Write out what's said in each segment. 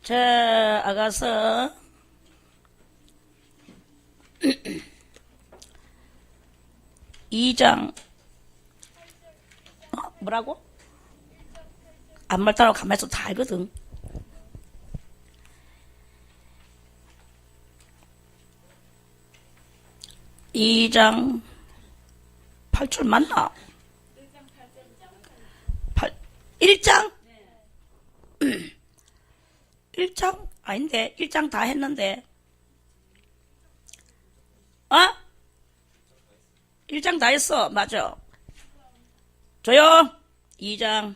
자, 아가서 2장 뭐라고? 앞말 따라고 가만히 있어도 다 알거든. 2장 8절 맞나? 1장? 1장? 아닌데 1장 다 했는데 1장 다 했어. 맞아. 조용. 2장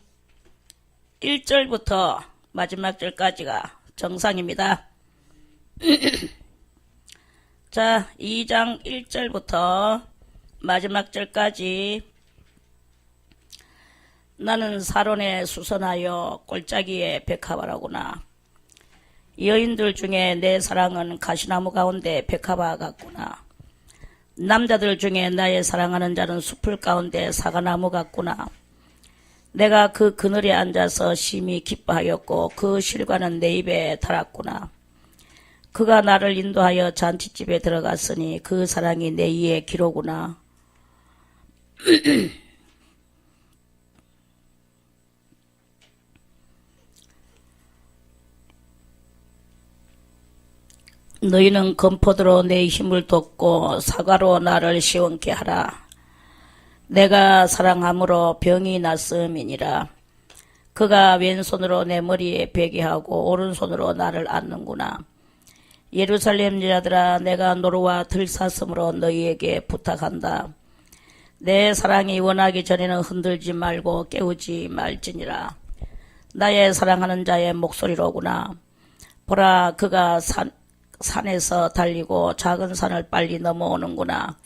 1절부터 마지막 절까지가 정상입니다. 자, 2장 1절부터 마지막 절까지 나는 사론에 수선하여 골짜기에 백합화라구나. 여인들 중에 내 사랑은 가시나무 가운데 백합화 같구나. 남자들 중에 나의 사랑하는 자는 숲을 가운데 사과나무 같구나. 내가 그 그늘에 앉아서 심히 기뻐하였고 그 실과는 내 입에 달았구나. 그가 나를 인도하여 잔치집에 들어갔으니 그 사랑이 내 이에 기로구나. 너희는 건포도로 내 힘을 돋고 사과로 나를 시원케 하라. 내가 사랑함으로 병이 났음이니라. 그가 왼손으로 내 머리에 베게 하고 오른손으로 나를 안는구나. 예루살렘 여자들아, 내가 노루와 들사슴으로 너희에게 부탁한다. 내 사랑이 원하기 전에는 흔들지 말고 깨우지 말지니라. 나의 사랑하는 자의 목소리로구나. 보라, 그가 산에서 달리고 작은 산을 빨리 넘어오는구나.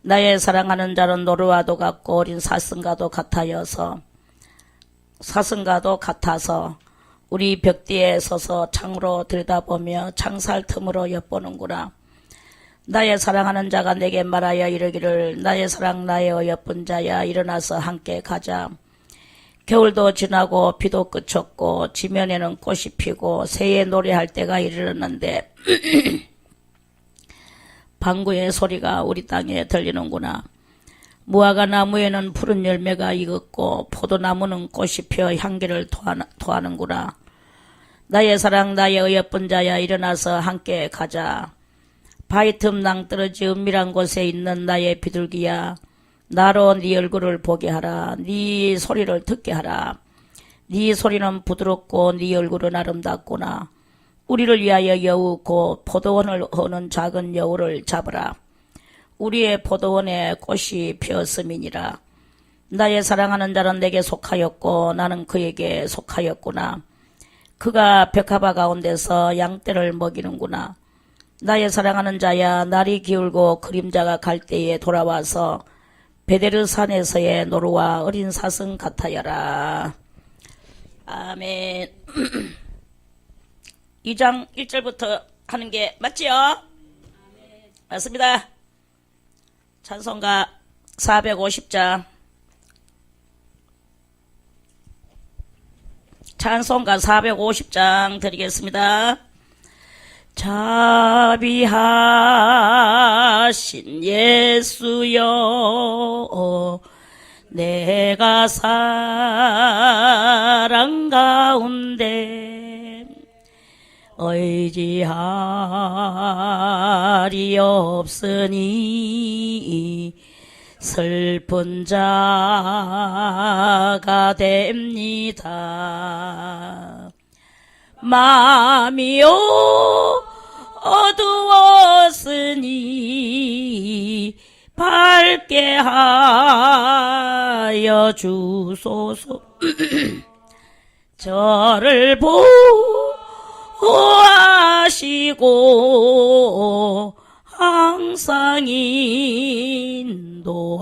나의 사랑하는 자는 노루와도 같고 어린 사슴과도 같아서 우리 벽뒤에 서서 창으로 들여다보며 창살 틈으로 엿보는구나. 나의 사랑하는 자가 내게 말하여 이르기를 나의 사랑 나의 어여쁜 자야 일어나서 함께 가자. 겨울도 지나고 비도 그쳤고 지면에는 꽃이 피고 새에 노래할 때가 이르렀는데 방구의 소리가 우리 땅에 들리는구나. 무화과 나무에는 푸른 열매가 익었고 포도나무는 꽃이 피어 향기를 토하는구나. 나의 사랑 나의 어여쁜 자야 일어나서 함께 가자. 바위 틈 낭떠러지 은밀한 곳에 있는 나의 비둘기야, 나로 네 얼굴을 보게 하라. 네 소리를 듣게 하라. 네 소리는 부드럽고 네 얼굴은 아름답구나. 우리를 위하여 여우 곧 포도원을 허는 작은 여우를 잡으라. 우리의 포도원에 꽃이 피었음이니라. 나의 사랑하는 자는 내게 속하였고 나는 그에게 속하였구나. 그가 백합화 가운데서 양떼를 먹이는구나. 나의 사랑하는 자야, 날이 기울고 그림자가 갈 때에 돌아와서 베데르 산에서의 노루와 어린 사슴 같아여라. 아멘. 2장 1절부터 하는 게 맞지요? 맞습니다. 찬송가 450장. 찬송가 450장 드리겠습니다. 자비하신 예수여, 내가 사랑 가운데 의지할이 없으니 슬픈 자가 됩니다. 마음이 어두웠으니 밝게 하여 주소서. 저를 보호하시고 항상 인도하소서.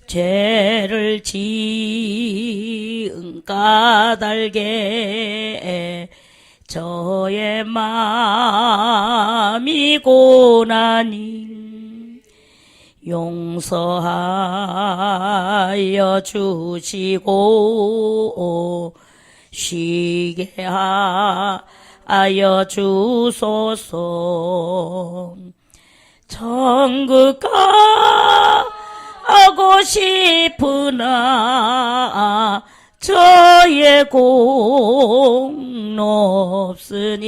죄를 지은 까닭에 저의 마음이 고나니 용서하여 주시고 쉬게 하여 주소서. 천국 가고 싶으나 저의 공로 없으니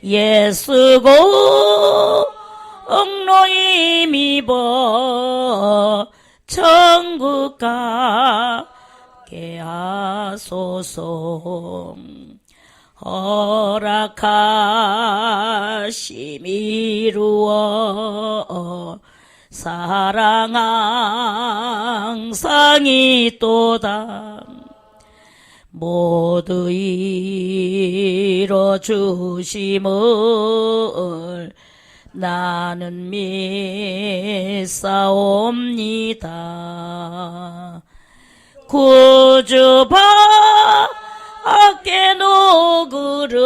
예수 공로 힘입어 천국 가게 하소서. 허락하심 이루어 사랑 항상 있도다. 모두 이뤄주심을 나는 믿사옵니다. 구주 밖에 노그를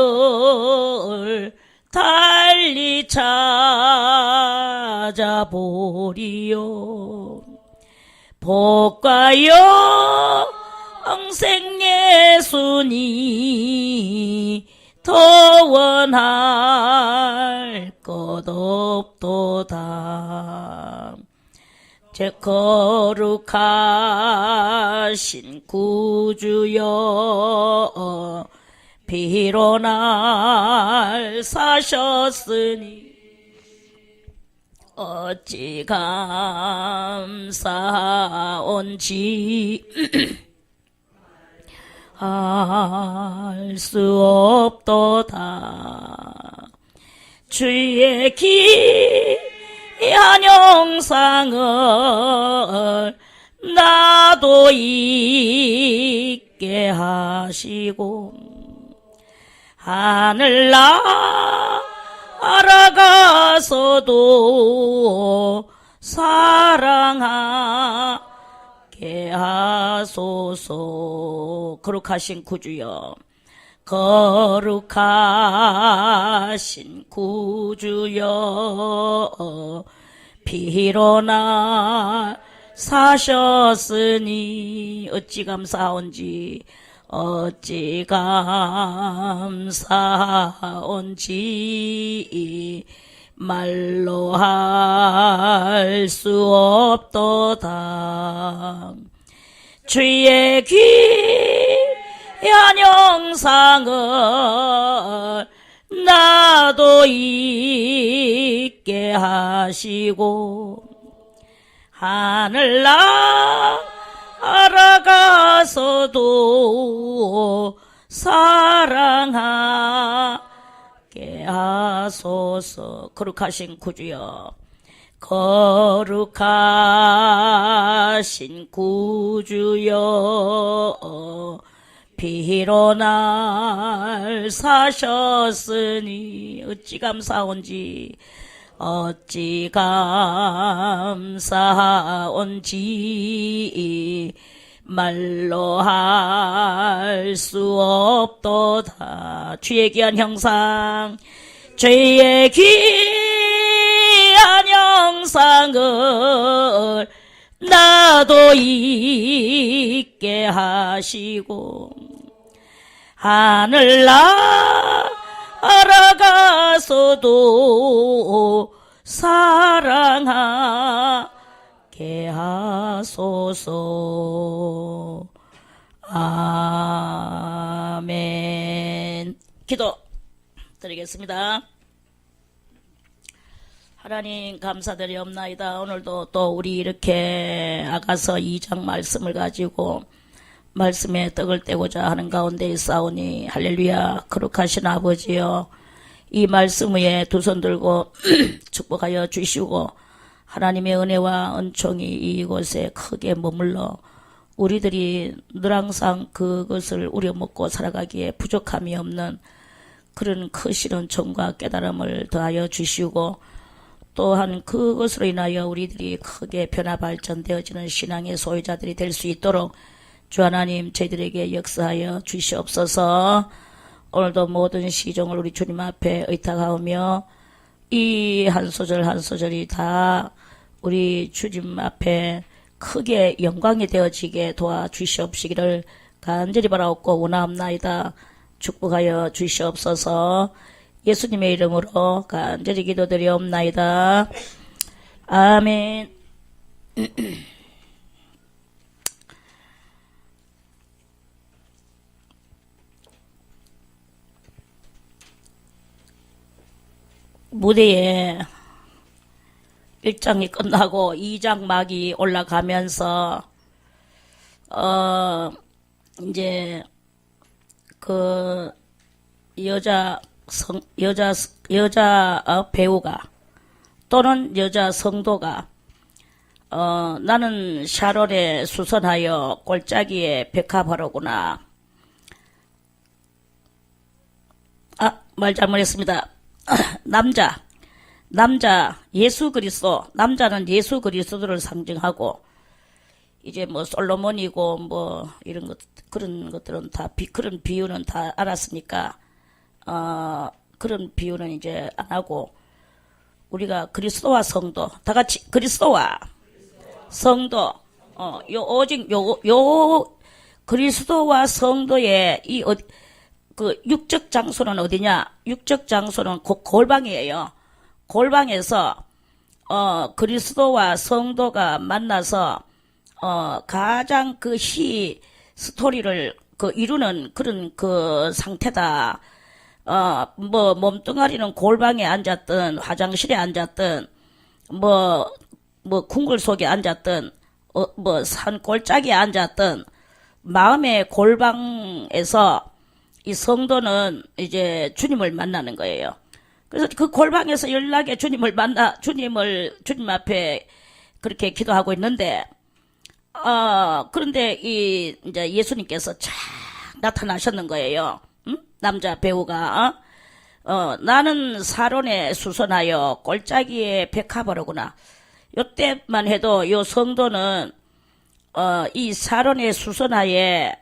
달리 찾아보리요. 복과 영생 예수니 더 원할 것 없도다. 제 거룩하신 구주여 피로 날 사셨으니 어찌 감사온지 할 수 없도다. 주의 귀한 영상을 나도 있게 하시고 하늘 날아가서도 사랑하게 하소서. 거룩하신 구주여, 거룩하신 구주여 피로 날 사셨으니 어찌 감사한지 어찌 감사한지 말로 할 수 없도다. 주의 귀한 영상을 나도 있게 하시고 하늘 날아가서도 사랑하게 하소서. 거룩하신 구주여, 거룩하신 구주여 피로 날 사셨으니 어찌 감사온지 어찌 감사온지 말로 할 수 없도다. 주의 귀한 형상, 주의 귀한 형상을 나도 있게 하시고 하늘 날아가서도 사랑하게 하소서. 아멘. 기도 드리겠습니다. 하나님 감사드리옵나이다. 오늘도 또 우리 이렇게 아가서 2장 말씀을 가지고 말씀에 떡을 떼고자 하는 가운데 있사오니 할렐루야. 거룩하신 아버지여, 이 말씀 위에 두 손 들고 축복하여 주시고 하나님의 은혜와 은총이 이곳에 크게 머물러 우리들이 늘 항상 그것을 우려먹고 살아가기에 부족함이 없는 그런 크신 은총과 깨달음을 더하여 주시고 또한 그것으로 인하여 우리들이 크게 변화 발전되어지는 신앙의 소유자들이 될 수 있도록 주 하나님 저희들에게 역사하여 주시옵소서. 오늘도 모든 시종을 우리 주님 앞에 의탁하오며 이 한 소절 한 소절이 다 우리 주님 앞에 크게 영광이 되어지게 도와주시옵시기를 간절히 바라옵고 원하옵나이다. 축복하여 주시옵소서. 예수님의 이름으로 간절히 기도드리옵나이다. 아멘. 무대에 1장이 끝나고 2장 막이 올라가면서 이제 그 여자 배우가 또는 여자 성도가 나는 샤론에 수선하여 골짜기에 백합하로구나. 말 잘못했습니다. 남자 예수 그리스도, 남자는 예수 그리스도를 상징하고 이제 뭐 솔로몬이고 뭐 이런 것, 그런 것들은 다 그런 비유는 다 알았으니까 그런 비유는 이제 안 하고 우리가 그리스도와 성도, 다 같이 그리스도와 성도, 오직 요 그리스도와 성도의 그 육적 장소는 어디냐? 육적 장소는 골방이에요. 골방에서 그리스도와 성도가 만나서 가장 그 스토리를 이루는 그런 그 상태다. 뭐 몸뚱아리는 골방에 앉았든 화장실에 앉았든 뭐 궁궐 속에 앉았든 뭐 산 골짜기에 앉았든 마음의 골방에서 이 성도는 이제 주님을 만나는 거예요. 그래서 그 골방에서 연락에 주님 주님 앞에 그렇게 기도하고 있는데, 그런데 이제 예수님께서 착 나타나셨는 거예요. 응? 남자 배우가, 나는 사론에 수선하여 골짜기에 백합하로구나. 요때만 해도 요 성도는, 이 사론에 수선하에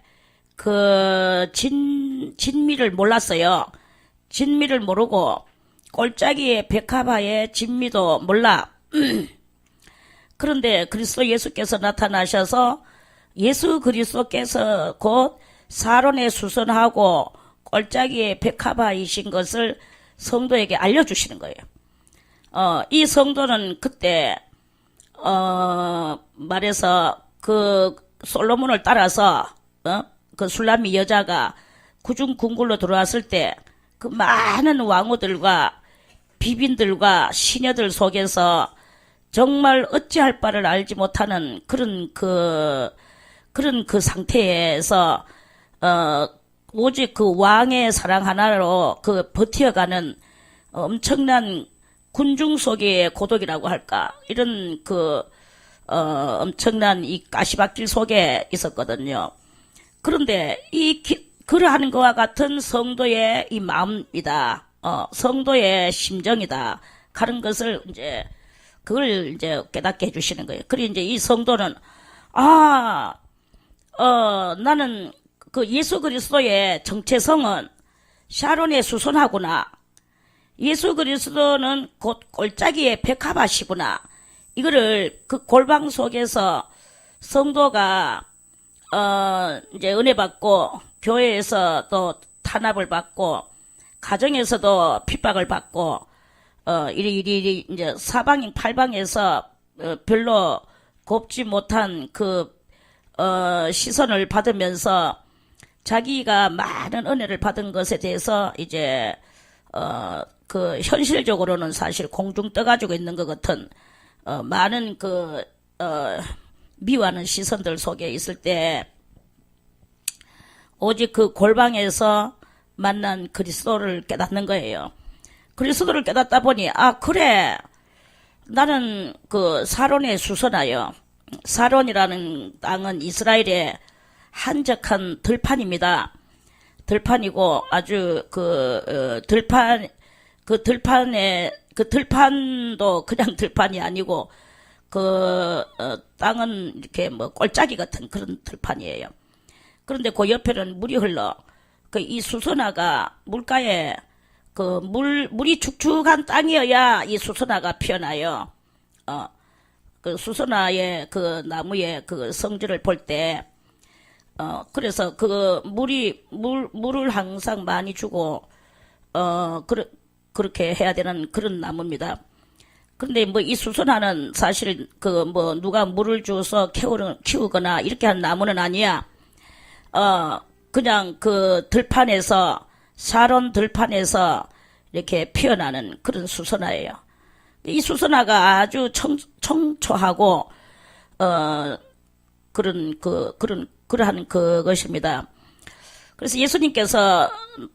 진미를 몰랐어요. 진미를 모르고 골짜기에 백합하에 진미도 몰라. 그런데 그리스도 예수께서 나타나셔서 예수 그리스도께서 곧 사론에 수선하고 골짜기에 백합하이신 것을 성도에게 알려주시는 거예요. 이 성도는 그때 말해서 그 솔로몬을 따라서 그 술람이 여자가 구중 궁궐로 들어왔을 때 그 많은 왕후들과 비빈들과 시녀들 속에서 정말 어찌할 바를 알지 못하는 그런 그 상태에서 오직 그 왕의 사랑 하나로 버티어가는 엄청난 군중 속의 고독이라고 할까, 이런 엄청난 이 가시밭길 속에 있었거든요. 그런데 그러한 것과 같은 성도의 이 마음이다. 성도의 심정이다. 그런 것을 그걸 이제 깨닫게 해주시는 거예요. 그리고 이제 이 성도는, 나는 그 예수 그리스도의 정체성은 샤론에 수선하구나. 예수 그리스도는 곧 골짜기에 백합하시구나. 이거를 그 골방 속에서 성도가 이제 은혜 받고 교회에서 또 탄압을 받고 가정에서도 핍박을 받고 이리 이제 사방인 팔방에서 별로 곱지 못한 시선을 받으면서 자기가 많은 은혜를 받은 것에 대해서 이제 현실적으로는 사실 공중 떠가지고 있는 것 같은 많은 미워하는 시선들 속에 있을 때 오직 그 골방에서 만난 그리스도를 깨닫는 거예요. 그리스도를 깨닫다 보니 그래, 나는 사론에 수선하여, 사론이라는 땅은 이스라엘의 한적한 들판입니다. 들판이고 아주 들판도 그냥 들판이 아니고 땅은 이렇게 골짜기 같은 그런 들판이에요. 그런데 그 옆에는 물이 흘러 이 수선화가 물가에 물이 축축한 땅이어야 이 수선화가 피어나요. 그 수선화의 그 나무의 그 성질을 볼 때, 그래서 물을 항상 많이 주고, 그렇게 해야 되는 그런 나무입니다. 근데 뭐 이 수선화는 사실 누가 물을 줘서 키우거나 이렇게 하는 나무는 아니야. 그냥 그 들판에서, 사론 들판에서 이렇게 피어나는 그런 수선화예요. 이 수선화가 아주 청초하고, 그러한 그것입니다. 그래서 예수님께서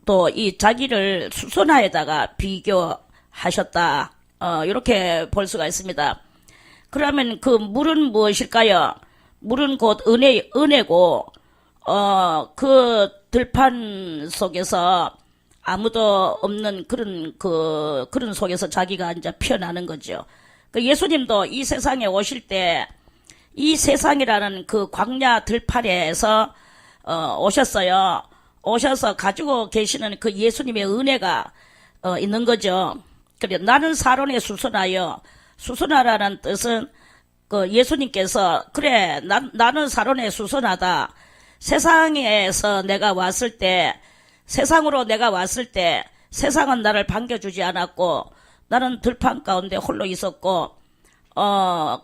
또 이 자기를 수선화에다가 비교하셨다. 이렇게 볼 수가 있습니다. 그러면 그 물은 무엇일까요? 물은 곧 은혜고, 그 들판 속에서 아무도 없는 그런 속에서 자기가 이제 피어나는 거죠. 그 예수님도 이 세상에 오실 때, 이 세상이라는 그 광야 들판에서, 오셨어요. 오셔서 가지고 계시는 그 예수님의 은혜가, 있는 거죠. 그래, 나는 사론의 수선화여. 수선화라는 뜻은, 그 예수님께서, 그래, 나는 사론의 수선화다. 세상으로 내가 왔을 때, 세상은 나를 반겨주지 않았고, 나는 들판 가운데 홀로 있었고,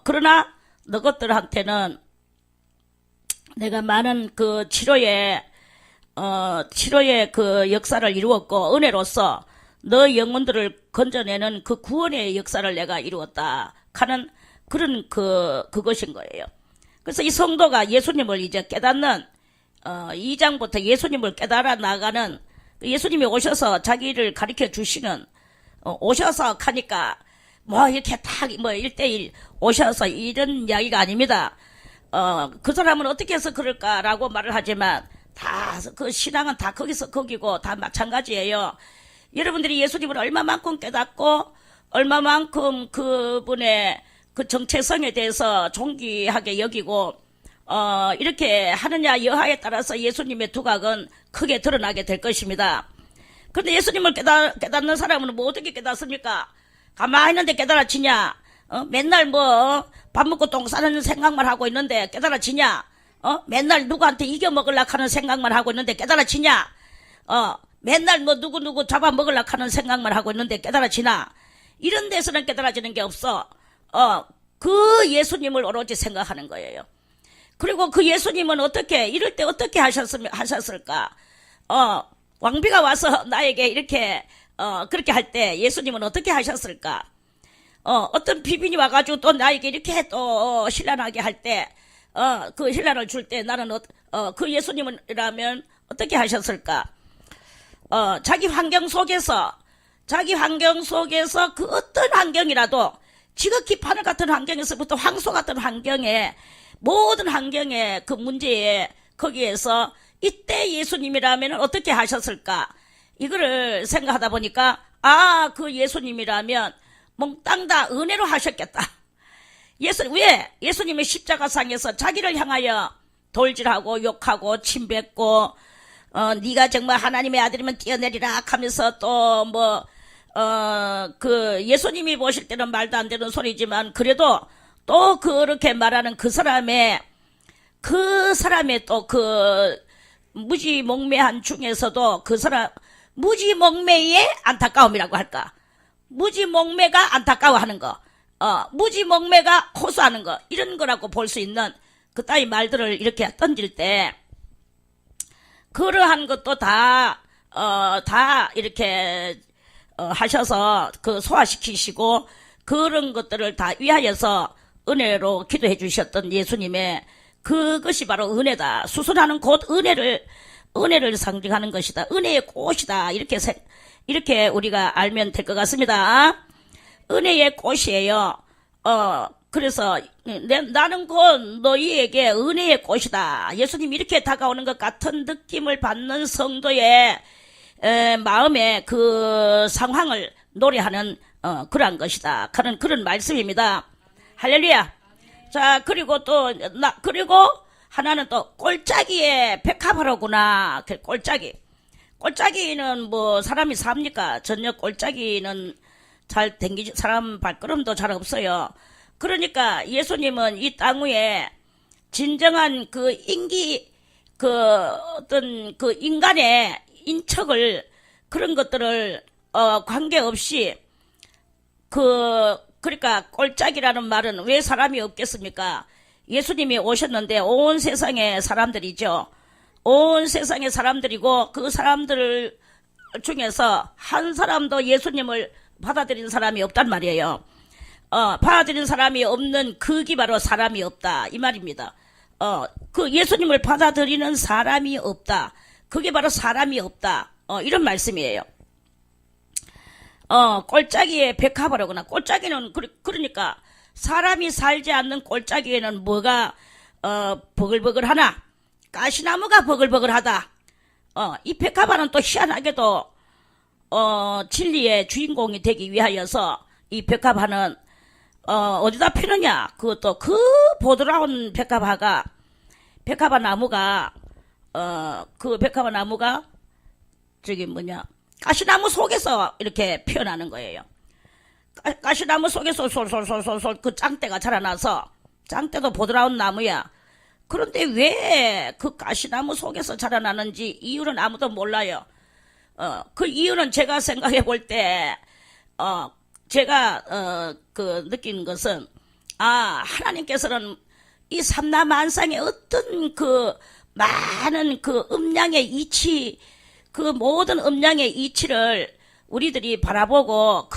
그러나 너것들한테는 내가 많은 그 치료의 그 역사를 이루었고, 은혜로서 너 영혼들을 건져내는 그 구원의 역사를 내가 이루었다 하는 그런 그것인 거예요. 그래서 이 성도가 예수님을 이제 깨닫는, 2장부터 예수님을 깨달아 나가는, 예수님이 오셔서 자기를 가르쳐 주시는, 오셔서 하니까, 이렇게 딱, 1대1 오셔서 이런 이야기가 아닙니다. 그 사람은 어떻게 해서 그럴까라고 말을 하지만, 그 신앙은 다 거기고 다 마찬가지예요. 여러분들이 예수님을 얼마만큼 깨닫고, 얼마만큼 그분의 그 정체성에 대해서 존귀하게 여기고, 이렇게 하느냐 여하에 따라서 예수님의 두각은 크게 드러나게 될 것입니다. 그런데 예수님을 깨닫는 사람은 뭐 어떻게 깨닫습니까? 가만히 있는데 깨달아지냐? 맨날 밥 먹고 똥 싸는 생각만 하고 있는데 깨달아지냐? 맨날 누구한테 이겨먹으려고 하는 생각만 하고 있는데 깨달아지냐? 맨날 누구 잡아먹으려고 하는 생각만 하고 있는데 깨달아지나? 이런 데서는 깨달아지는 게 없어. 그 예수님을 오로지 생각하는 거예요. 그리고 그 예수님은 이럴 때 어떻게 하셨을까? 왕비가 와서 나에게 이렇게, 그렇게 할 때 예수님은 어떻게 하셨을까? 어떤 비빈이 와가지고 또 나에게 이렇게 또 신란하게 할 때, 그 신란을 줄 때 나는, 그 예수님이라면 어떻게 하셨을까? 자기 환경 속에서 그 어떤 환경이라도 지극히 바늘 같은 환경에서부터 황소 같은 환경에 모든 환경의 그 문제에 거기에서 이때 예수님이라면 어떻게 하셨을까? 이거를 생각하다 보니까 그 예수님이라면 몽땅 다 은혜로 하셨겠다. 왜? 예수님의 십자가상에서 자기를 향하여 돌질하고 욕하고 침뱉고 네가 정말 하나님의 아들이면 뛰어내리라 하면서 또 그 예수님이 보실 때는 말도 안 되는 소리지만 그래도 또 그렇게 말하는 그 사람의 또 그 무지몽매한 중에서도 그 사람 무지몽매의 안타까움이라고 할까? 무지몽매가 안타까워하는 거, 무지몽매가 호소하는 거, 이런 거라고 볼 수 있는 그따위 말들을 이렇게 던질 때 그러한 것도 다 이렇게 하셔서 그 소화시키시고 그런 것들을 다 위하여서 은혜로 기도해 주셨던 예수님의 그것이 바로 은혜다. 수술하는 곧 은혜를 상징하는 것이다. 은혜의 꽃이다. 이렇게 우리가 알면 될 것 같습니다. 은혜의 꽃이에요. 그래서 나는 곧 너희에게 은혜의 꽃이다. 예수님 이렇게 다가오는 것 같은 느낌을 받는 성도의 마음의 그 상황을 노래하는 그러한 것이다. 그런 말씀입니다. 할렐루야. 자, 그리고 그리고 하나는 또 꼴짜기의 백합화로구나. 꼴짜기. 꼴짜기는 뭐 사람이 삽니까? 전혀 꼴짜기는 잘 댕기지, 사람 발걸음도 잘 없어요. 그러니까 예수님은 이 땅 위에 진정한 그 인기, 그 어떤 그 인간의 인척을, 그런 것들을 관계없이 그러니까 꼴짝이라는 말은 왜 사람이 없겠습니까? 예수님이 오셨는데 온 세상의 사람들이죠. 온 세상의 사람들이고 그 사람들 중에서 한 사람도 예수님을 받아들인 사람이 없단 말이에요. 받아들인 사람이 없는 그게 바로 사람이 없다 이 말입니다. 그 예수님을 받아들이는 사람이 없다. 그게 바로 사람이 없다. 이런 말씀이에요. 꼴짜기의 백합화라거나, 꼴짜기는 그러니까 사람이 살지 않는 꼴짜기에는 뭐가 버글버글하나? 가시나무가 버글버글하다. 이 백합화는 또 희한하게도 진리의 주인공이 되기 위하여서 이 백합화는 어디다 피느냐? 그것도 그 보드라운 백합화 나무가 그 백합화 나무가 가시나무 속에서 이렇게 피어나는 거예요. 가시나무 속에서 솔솔솔솔솔 그 짱대가 자라나서, 짱대도 보드라운 나무야. 그런데 왜 그 가시나무 속에서 자라나는지 이유는 아무도 몰라요. 그 이유는 제가 생각해 볼 때, 제가, 느낀 것은, 하나님께서는 이 삼라만상의 어떤 그 많은 그 음양의 이치, 그 모든 음양의 이치를 우리들이 바라보고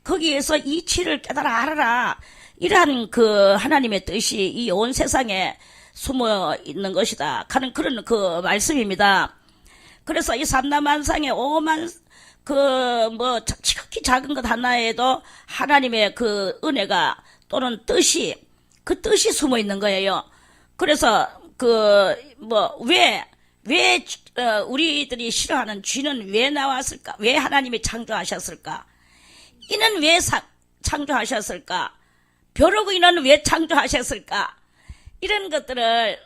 거기에서 이치를 깨달아 알아라. 이러한 그 하나님의 뜻이 이 온 세상에 숨어 있는 것이다 하는 그런 그 말씀입니다. 그래서 이 삼라만상의 오만 지극히 작은 것 하나에도 하나님의 그 은혜가 또는 그 뜻이 숨어 있는 거예요. 그래서 왜 우리들이 싫어하는 쥐는 왜 나왔을까? 왜 하나님이 창조하셨을까? 이는 왜 창조하셨을까? 벼룩이는 왜 창조하셨을까? 이런 것들을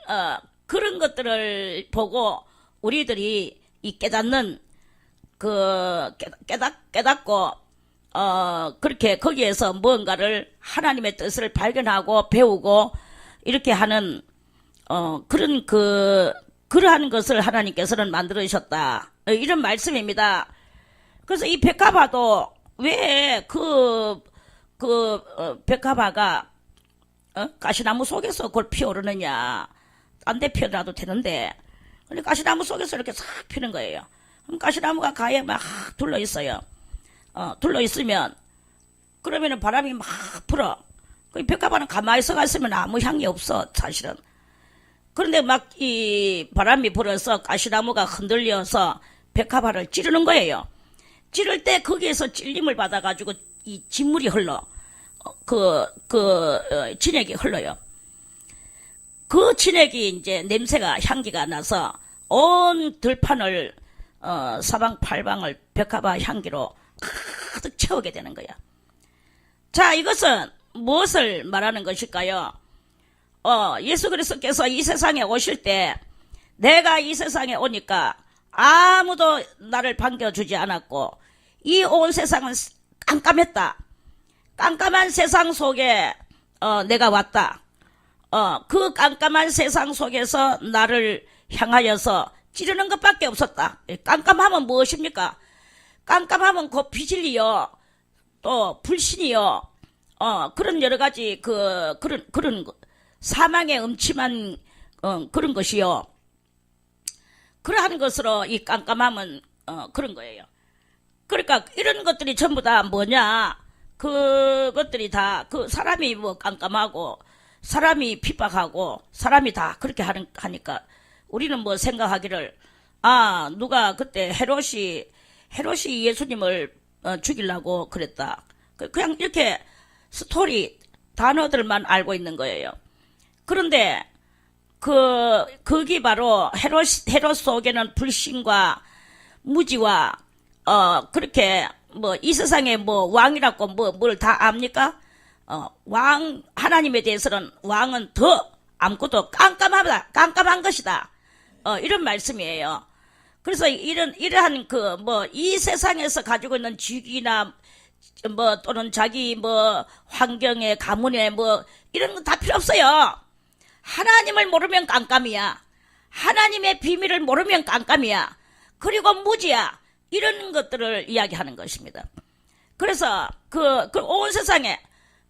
그런 것들을 보고 우리들이 이 깨닫는 깨닫고 그렇게 거기에서 뭔가를 하나님의 뜻을 발견하고 배우고 이렇게 하는 그러한 것을 하나님께서는 만들으셨다. 이런 말씀입니다. 그래서 이 백합화도 왜 백합화가 가시나무 속에서 그걸 피어오르느냐. 딴 데 피어나도 되는데. 근데 가시나무 속에서 이렇게 싹 피는 거예요. 그럼 가시나무가 가에 막 둘러 있어요. 둘러 있으면, 그러면은 바람이 막 불어. 그 백합화는 가만히 서 갔으면 아무 향이 없어, 사실은. 그런데 막 이 바람이 불어서 가시나무가 흔들려서 백합화를 찌르는 거예요. 찌를 때 거기에서 찔림을 받아가지고 이 진물이 흘러. 진액이 흘러요. 그 진액이 이제 냄새가, 향기가 나서 온 들판을, 사방팔방을 백합화 향기로 가득 채우게 되는 거야. 자, 이것은 무엇을 말하는 것일까요? 예수 그리스도께서 이 세상에 오실 때 내가 이 세상에 오니까 아무도 나를 반겨주지 않았고 이 온 세상은 깜깜했다. 깜깜한 세상 속에 내가 왔다. 그 깜깜한 세상 속에서 나를 향하여서 찌르는 것밖에 없었다. 깜깜하면 무엇입니까? 깜깜하면 곧 비질리요, 또 불신이요, 그런 여러 가지 그런 사망의 음침한 그런 것이요. 그러한 것으로 이 깜깜함은 그런 거예요. 그러니까 이런 것들이 전부 다 뭐냐? 그것들이 다 사람이 뭐 깜깜하고 사람이 핍박하고 사람이 다 그렇게 하니까 우리는 뭐 생각하기를, 누가 그때 헤롯이 예수님을 죽이려고 그랬다. 그냥 이렇게 스토리 단어들만 알고 있는 거예요. 그런데 거기 바로 헤롯 속에는 불신과 무지와 그렇게 뭐 이 세상에 뭐 왕이라고 뭘 다 압니까? 하나님에 대해서는 왕은 더 아무것도 깜깜한 것이다. 이런 말씀이에요. 그래서 이러한 이 세상에서 가지고 있는 직위나 또는 자기 환경에, 가문에 이런 건 다 필요 없어요. 하나님을 모르면 깜깜이야. 하나님의 비밀을 모르면 깜깜이야. 그리고 무지야. 이런 것들을 이야기하는 것입니다. 그래서 온 세상에,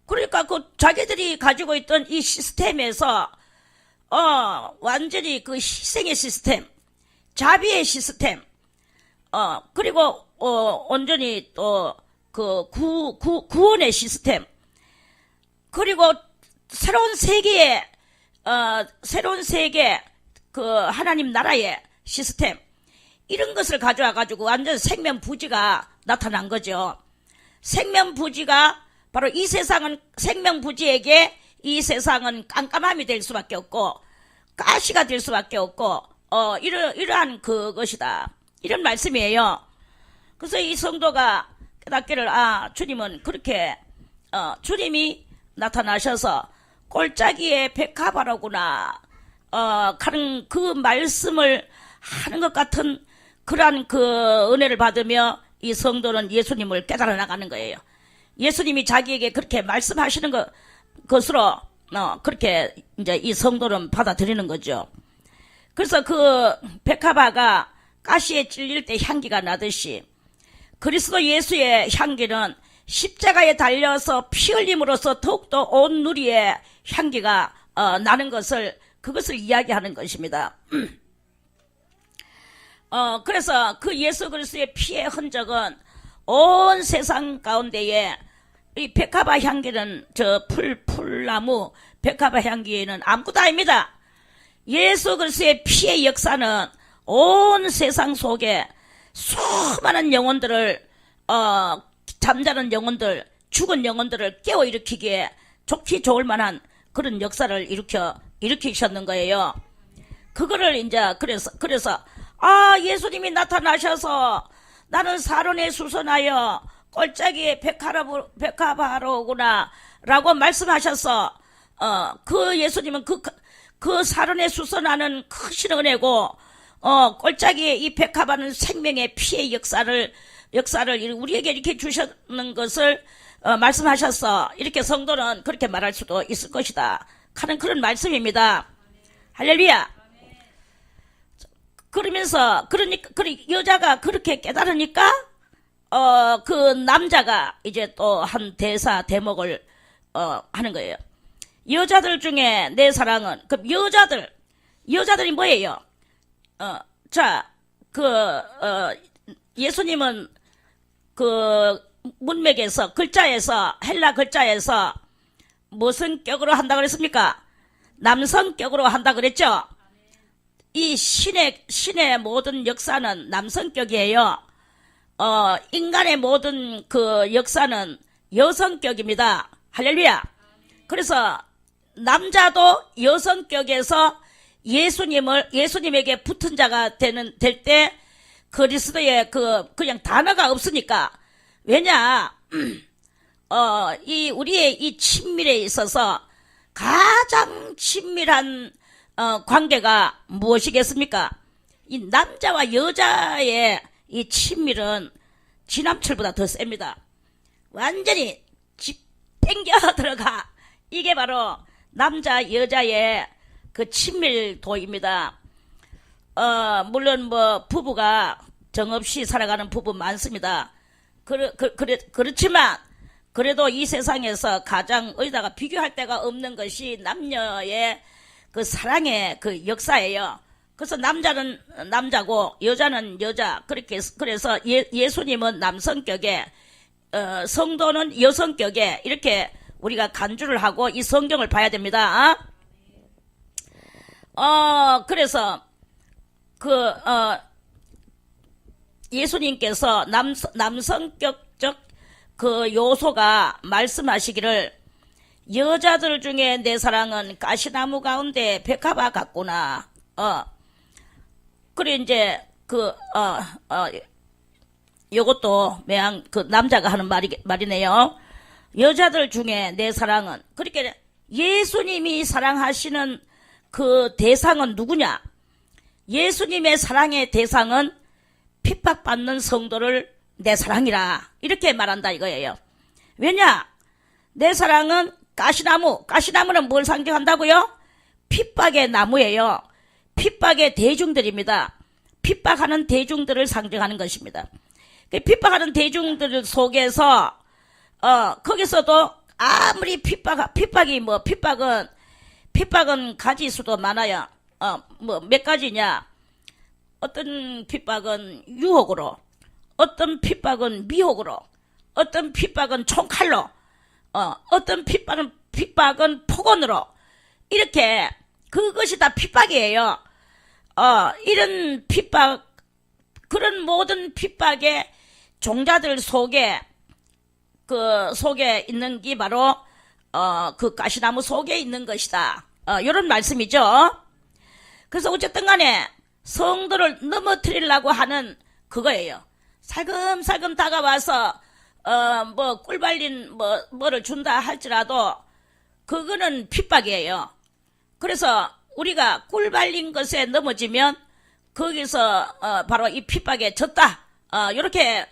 그러니까 자기들이 가지고 있던 이 시스템에서 완전히 희생의 시스템, 자비의 시스템, 그리고 온전히 또 구원의 시스템, 그리고 새로운 세계, 하나님 나라의 시스템, 이런 것을 가져와 가지고 완전 생명부지가 나타난 거죠. 생명부지가 바로 이 세상은, 생명부지에게 이 세상은 깜깜함이 될 수밖에 없고 가시가 될 수밖에 없고 이러한 그것이다, 이런 말씀이에요. 그래서 이 성도가 깨닫기를, 주님은 그렇게 주님이 나타나셔서 골짜기의 백합화로구나 하는 그 말씀을 하는 것 같은 그러한 은혜를 받으며 이 성도는 예수님을 깨달아 나가는 거예요. 예수님이 자기에게 그렇게 말씀하시는 것으로 그렇게 이제 이 성도는 받아들이는 거죠. 그래서 백합화가 가시에 찔릴 때 향기가 나듯이 그리스도 예수의 향기는 십자가에 달려서 피 흘림으로써 더욱더 온 누리의 향기가 나는 그것을 이야기하는 것입니다. 그래서 예수 그리스도의 피의 흔적은 온 세상 가운데에 이 백합화 향기는 풀나무 백합화 향기는 아무것도 아닙니다. 예수 그리스도의 피의 역사는 온 세상 속에 수많은 영혼들을 잠자는 영혼들, 죽은 영혼들을 깨워일으키기에 좋기 좋을 만한 그런 역사를 일으키셨는 거예요. 그거를 이제 그래서 예수님이 나타나셔서 나는 사론에 수선하여 골짜기에 백합화로구나 라고 말씀하셔서 예수님은 그 사론에 수선하는 크신 은혜고 골짜기에 이 백합화는 생명의 피의 역사를 우리에게 이렇게 주셨는 것을 말씀하셔서 이렇게 성도는 그렇게 말할 수도 있을 것이다 하는 그런 말씀입니다. 할렐루야. 그러면서 여자가 그렇게 깨달으니까 그 남자가 이제 또 한 대목을 하는 거예요. 여자들 중에 내 사랑은, 그럼 여자들이 뭐예요? 예수님은 문맥에서, 헬라 글자에서 무슨 격으로 한다 그랬습니까? 남성격으로 한다 그랬죠? 이 신의 모든 역사는 남성격이에요. 인간의 모든 역사는 여성격입니다. 할렐루야. 그래서 남자도 여성격에서 예수님에게 붙은 자가 될 때 그리스도의 그냥 단어가 없으니까. 왜냐, 우리의 이 친밀에 있어서 가장 친밀한 관계가 무엇이겠습니까? 이 남자와 여자의 이 친밀은 지남철보다 더 셉니다. 완전히 땡겨 들어가. 이게 바로 남자 여자의 그 친밀도입니다. 물론 부부가 정없이 살아가는 부부 많습니다. 그렇지만 그래도 이 세상에서 가장 어디다가 비교할 데가 없는 것이 남녀의 그 사랑의 그 역사예요. 그래서 남자는 남자고 여자는 여자. 그래서 예수님은 남성격에, 성도는 여성격에, 이렇게 우리가 간주를 하고 이 성경을 봐야 됩니다. 그래서 예수님께서 남성격적 그 요소가 말씀하시기를, 여자들 중에 내 사랑은 가시나무 가운데 백합화 같구나. 그래 이제 요것도 매양 남자가 하는 말이네요. 여자들 중에 내 사랑은, 그렇게 예수님이 사랑하시는 그 대상은 누구냐? 예수님의 사랑의 대상은 핍박받는 성도를 내 사랑이라 이렇게 말한다 이거예요. 왜냐? 내 사랑은 가시나무는 뭘 상징한다고요? 핍박의 나무예요. 핍박의 대중들입니다. 핍박하는 대중들을 상징하는 것입니다. 핍박하는 대중들 속에서 거기서도 아무리 핍박은 가지 수도 많아요. 몇 가지냐? 어떤 핍박은 유혹으로, 어떤 핍박은 미혹으로, 어떤 핍박은 총칼로, 어떤 핍박은 폭언으로, 이렇게 그것이 다 핍박이에요. 이런 핍박, 그런 모든 핍박의 종자들 속에 있는 게 바로 그 가시나무 속에 있는 것이다. 이런 말씀이죠. 그래서 어쨌든 간에 성도를 넘어뜨리려고 하는 그거예요. 살금살금 다가와서 꿀 발린 뭐를 준다 할지라도 그거는 핍박이에요. 그래서 우리가 꿀 발린 것에 넘어지면 거기서 바로 이 핍박에 졌다. 이렇게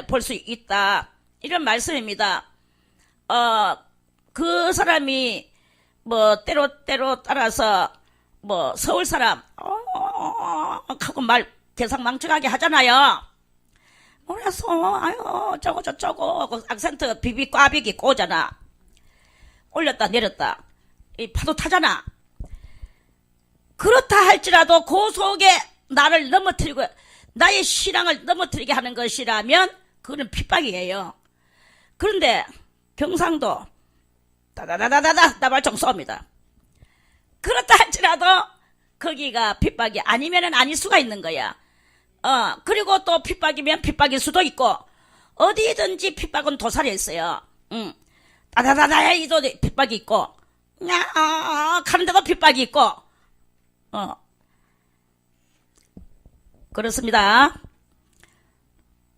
볼 수 있다. 이런 말씀입니다. 그 사람이 때로 따라서 서울 사람 하고 말 개상망측하게 하잖아요. 그래서 저거 저쩌고 악센트 꽈비기 꼬잖아. 올렸다 내렸다 이 파도 타잖아. 그렇다 할지라도 그 속에 나를 넘어뜨리고 나의 신앙을 넘어뜨리게 하는 것이라면 그거는 핍박이에요. 그런데 경상도 다다다다다다 나발총 쏩니다. 그렇다 할지라도 거기가 핍박이 아니면은 아닐 수가 있는 거야. 그리고 또 핍박이면 핍박일 수도 있고 어디든지 핍박은 도살이 있어요. 다다다다 이도 핍박이 있고 가는데도 핍박이 있고 그렇습니다.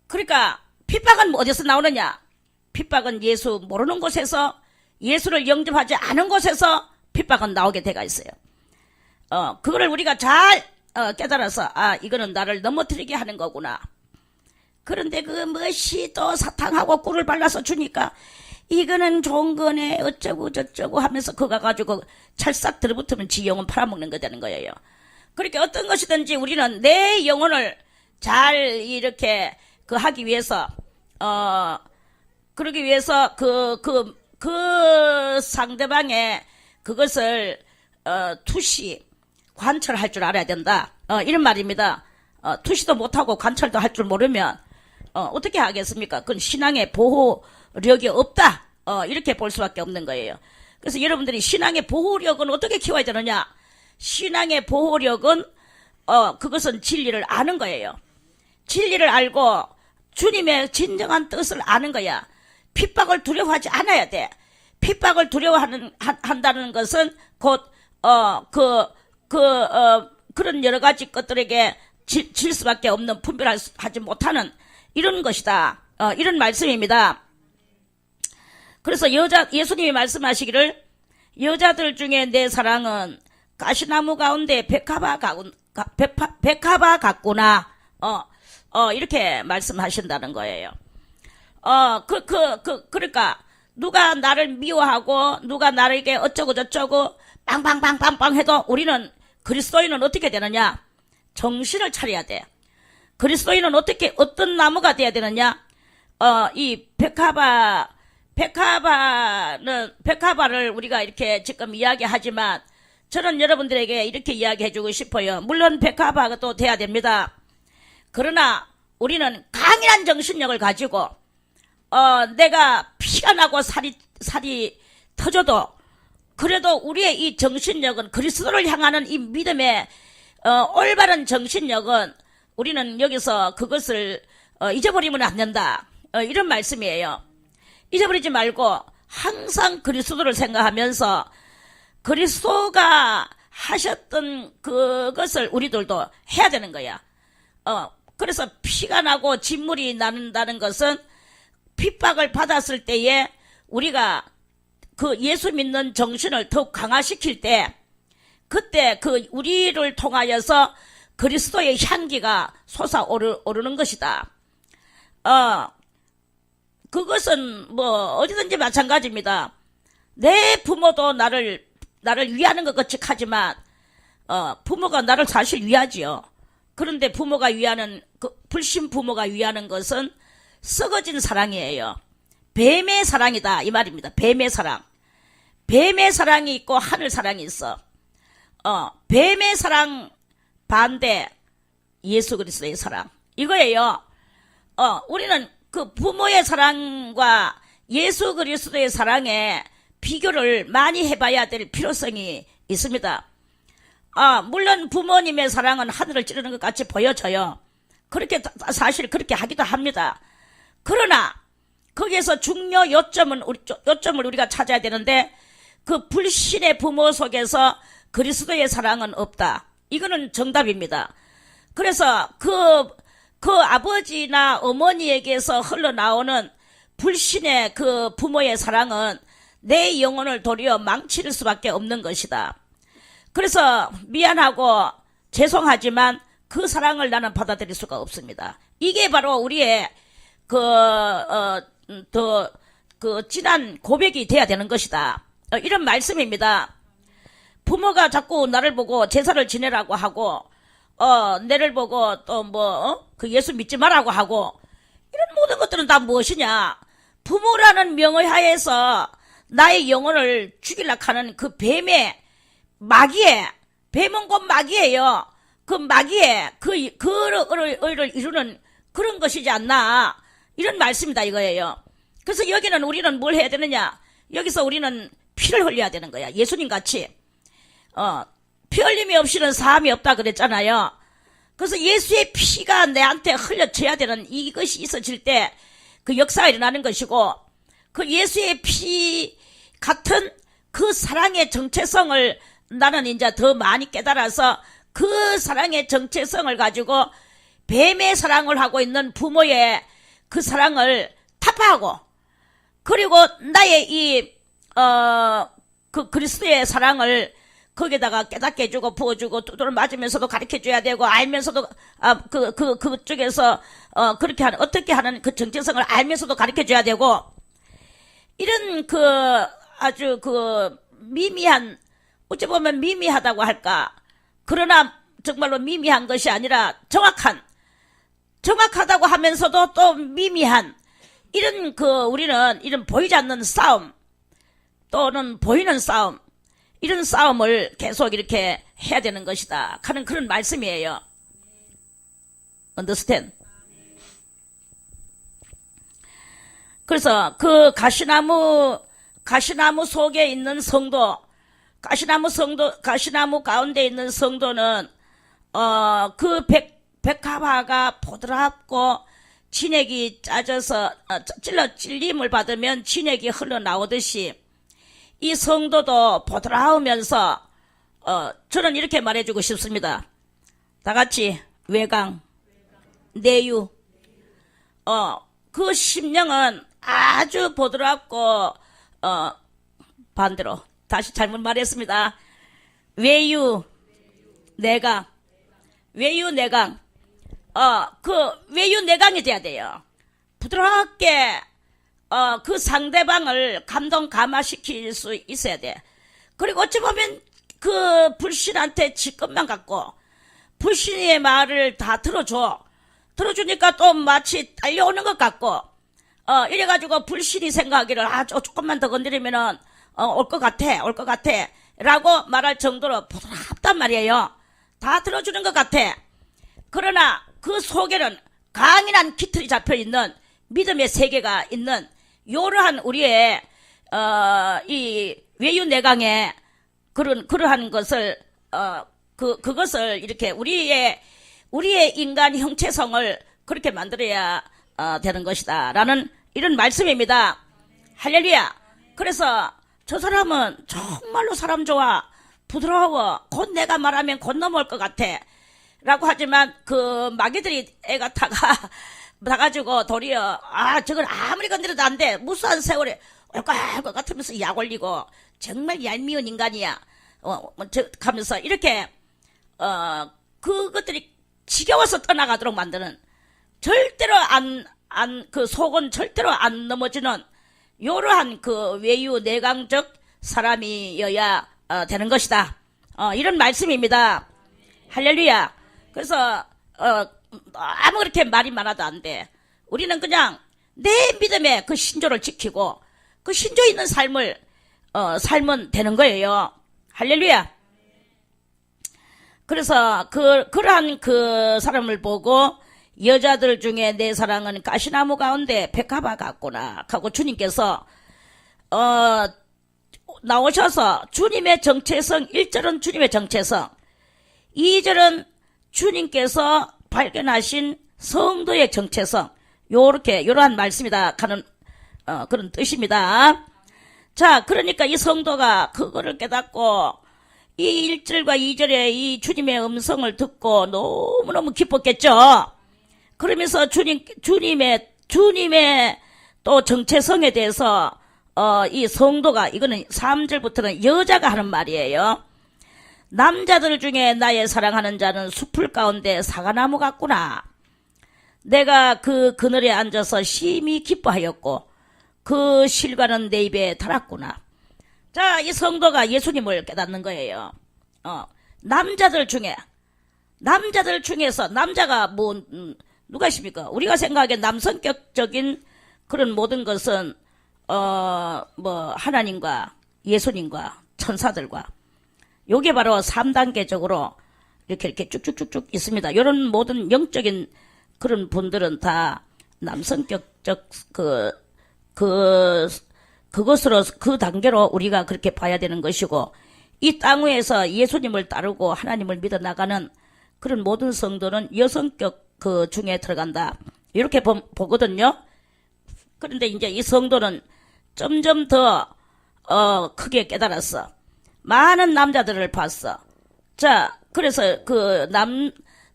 그러니까 핍박은 어디서 나오느냐? 핍박은 예수 모르는 곳에서 예수를 영접하지 않은 곳에서 핍박은 나오게 돼가 있어요. 그거를 우리가 잘 깨달아서 이거는 나를 넘어뜨리게 하는 거구나. 그런데 그 멋이 또 사탕하고 꿀을 발라서 주니까 이거는 좋은 거네 어쩌고 저쩌고 하면서 그거 가지고 찰싹 들어붙으면 지 영혼 팔아먹는 거 되는 거예요. 그렇게 어떤 것이든지 우리는 내 영혼을 잘 이렇게 하기 위해서 그러기 위해서 그 상대방의 그것을 투시 관철할 줄 알아야 된다. 이런 말입니다. 투시도 못하고 관철도 할 줄 모르면 어떻게 하겠습니까? 그건 신앙의 보호력이 없다. 이렇게 볼 수밖에 없는 거예요. 그래서 여러분들이 신앙의 보호력은 어떻게 키워야 되느냐? 신앙의 보호력은 그것은 진리를 아는 거예요. 진리를 알고 주님의 진정한 뜻을 아는 거야. 핍박을 두려워하지 않아야 돼. 핍박을 두려워한다는 것은 곧 그런 여러 가지 것들에게 질 수밖에 없는 분별하지 못하는 이런 것이다. 이런 말씀입니다. 그래서 예수님이 말씀하시기를 여자들 중에 내 사랑은 가시나무 가운데 백합화 같구나. 이렇게 말씀하신다는 거예요. 그러니까 누가 나를 미워하고 누가 나에게 어쩌고 저쩌고 빵빵빵빵빵 해도 우리는 그리스도인은 어떻게 되느냐? 정신을 차려야 돼. 그리스도인은 어떤 나무가 돼야 되느냐? 이 백합화를 우리가 이렇게 지금 이야기하지만 저는 여러분들에게 이렇게 이야기해주고 싶어요. 물론 백합화도 돼야 됩니다. 그러나 우리는 강인한 정신력을 가지고 내가 피가 나고 살이 터져도 그래도 우리의 이 정신력은 그리스도를 향하는 이 믿음의 올바른 정신력은 우리는 여기서 그것을 잊어버리면 안 된다. 이런 말씀이에요. 잊어버리지 말고 항상 그리스도를 생각하면서 그리스도가 하셨던 그것을 우리들도 해야 되는 거야. 그래서 피가 나고 진물이 나는다는 것은 핍박을 받았을 때에 우리가 그 예수 믿는 정신을 더욱 강화시킬 때 그때 우리를 통하여서 그리스도의 향기가 솟아오르는 것이다. 그것은 뭐 어디든지 마찬가지입니다. 내 부모도 나를 위하는 것 같이 하지만 부모가 나를 사실 위하지요. 그런데 부모가 위하는 불신 부모가 위하는 것은 썩어진 사랑이에요. 뱀의 사랑이다 이 말입니다. 뱀의 사랑. 뱀의 사랑이 있고 하늘 사랑이 있어. 뱀의 사랑 반대 예수 그리스도의 사랑 이거예요. 우리는 그 부모의 사랑과 예수 그리스도의 사랑에 비교를 많이 해봐야 될 필요성이 있습니다. 물론 부모님의 사랑은 하늘을 찌르는 것 같이 보여져요. 사실 그렇게 하기도 합니다. 그러나 거기에서 중요 요점을 우리가 찾아야 되는데 그 불신의 부모 속에서 그리스도의 사랑은 없다. 이거는 정답입니다. 그래서 그 아버지나 어머니에게서 흘러나오는 불신의 그 부모의 사랑은 내 영혼을 도리어 망칠 수밖에 없는 것이다. 그래서 미안하고 죄송하지만 그 사랑을 나는 받아들일 수가 없습니다. 이게 바로 우리의 진한 고백이 돼야 되는 것이다. 이런 말씀입니다. 부모가 자꾸 나를 보고 제사를 지내라고 하고, 내를 보고 또 그 예수 믿지 말라고 하고, 이런 모든 것들은 다 무엇이냐? 부모라는 명의 하에서 나의 영혼을 죽이려고 하는 그 뱀의 마귀에, 뱀은 곧 마귀예요. 그 마귀에 그 의를 이루는 그런 것이지 않나. 이런 말씀이다 이거예요. 그래서 여기는 우리는 뭘 해야 되느냐? 여기서 우리는 피를 흘려야 되는 거야. 예수님 같이. 피 흘림이 없이는 사함이 없다 그랬잖아요. 그래서 예수의 피가 내한테 흘려져야 되는 이것이 있어질 때 그 역사가 일어나는 것이고, 그 예수의 피 같은 그 사랑의 정체성을 나는 이제 더 많이 깨달아서 그 사랑의 정체성을 가지고 뱀의 사랑을 하고 있는 부모의 그 사랑을 타파하고, 그리고 나의 그 그리스도의 사랑을 거기다가 깨닫게 해주고 부어주고 두드러 맞으면서도 가르쳐줘야 되고, 알면서도 그쪽에서 그렇게 하는 어떻게 하는 그 정체성을 알면서도 가르쳐줘야 되고, 이런 아주 미미한, 어찌 보면 미미하다고 할까, 그러나 정말로 미미한 것이 아니라 정확하다고 하면서도 또 미미한, 이런 우리는 이런 보이지 않는 싸움 또는 보이는 싸움, 이런 싸움을 계속 이렇게 해야 되는 것이다 하는 그런 말씀이에요. Understand? 그래서 그 가시나무 속에 있는 성도, 가시나무 가운데 있는 성도는 그 백합화가 보드랍고 진액이 짜져서 찔림을 받으면 진액이 흘러나오듯이 이 성도도 보드라우면서 저는 이렇게 말해주고 싶습니다. 다 같이 외강, 내유. 그 심령은 아주 보드랍고 반대로 다시 잘못 말했습니다. 외유, 내강, 외유, 내강. 외유, 내강이 돼야 돼요. 부드럽게 그 상대방을 감화시킬 수 있어야 돼. 그리고 어찌 보면 그 불신한테 직급만 갖고 불신의 말을 다 들어주니까 또 마치 딸려오는 것 같고, 이래가지고 불신이 생각하기를 조금만 더 건드리면은 올 것 같아 라고 말할 정도로 부드럽단 말이에요. 다 들어주는 것 같아. 그러나 그 속에는 강인한 깃털이 잡혀있는 믿음의 세계가 있는 이러한 우리의 이 외유내강의 그러한 것을 그것을 이렇게 우리의 인간 형체성을 그렇게 만들어야 되는 것이다 라는 이런 말씀입니다. 할렐루야. 그래서 저 사람은 정말로 사람 좋아, 부드러워, 곧 내가 말하면 곧 넘어올 것 같아 라고 하지만 그 마귀들이 애가 나가지고 도리어 저건 아무리 건드려도 안 돼, 무수한 세월에 올 것 같으면서 약 올리고 정말 얄미운 인간이야 하면서 이렇게 그것들이 지겨워서 떠나가도록 만드는, 절대로 그 속은 절대로 안 넘어지는 이러한 그 외유 내강적 사람이어야 되는 것이다. 이런 말씀입니다. 할렐루야. 그래서 아무 그렇게 말이 많아도 안 돼. 우리는 그냥 내 믿음의 그 신조를 지키고 그 신조 있는 삶을 살면 되는 거예요. 할렐루야. 그래서 그러한 그 사람을 보고 여자들 중에 내 사랑은 가시나무 가운데 백합화 같구나 하고 주님께서 나오셔서 주님의 정체성, 1절은 주님의 정체성, 2절은 주님께서 발견하신 성도의 정체성, 요러한 말씀이다 하는 그런 뜻입니다. 자, 그러니까 이 성도가 그거를 깨닫고 이 1절과 2절에 이 주님의 음성을 듣고 너무너무 기뻤겠죠. 그러면서 주님의 또 정체성에 대해서 이 성도가, 이거는 3절부터는 여자가 하는 말이에요. 남자들 중에 나의 사랑하는 자는 숲풀 가운데 사과나무 같구나. 내가 그 그늘에 앉아서 심히 기뻐하였고 그 실과는 내 입에 달았구나. 자, 이 성도가 예수님을 깨닫는 거예요. 남자들 중에서 남자가 누가 있습니까? 우리가 생각하기에 남성격적인 그런 모든 것은 하나님과 예수님과 천사들과 요게 바로 3단계적으로 이렇게 쭉쭉쭉쭉 있습니다. 이런 모든 영적인 그런 분들은 다 남성격적 그것으로 그 단계로 우리가 그렇게 봐야 되는 것이고, 이 땅 위에서 예수님을 따르고 하나님을 믿어 나가는 그런 모든 성도는 여성격 그 중에 들어간다. 이렇게 보거든요. 그런데 이제 이 성도는 점점 더 크게 깨달았어. 많은 남자들을 봤어. 자, 그래서 그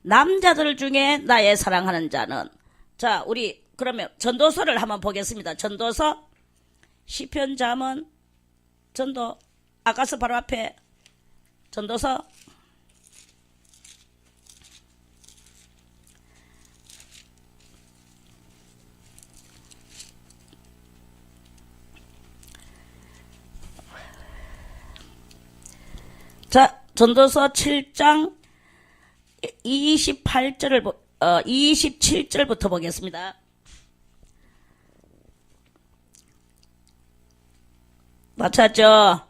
남자들 중에 나의 사랑하는 자는, 자, 우리 그러면 전도서를 한번 보겠습니다. 전도서, 시편, 잠언, 전도, 아까서 바로 앞에 전도서, 자, 전도서 7장 27절부터 보겠습니다. 맞췄죠?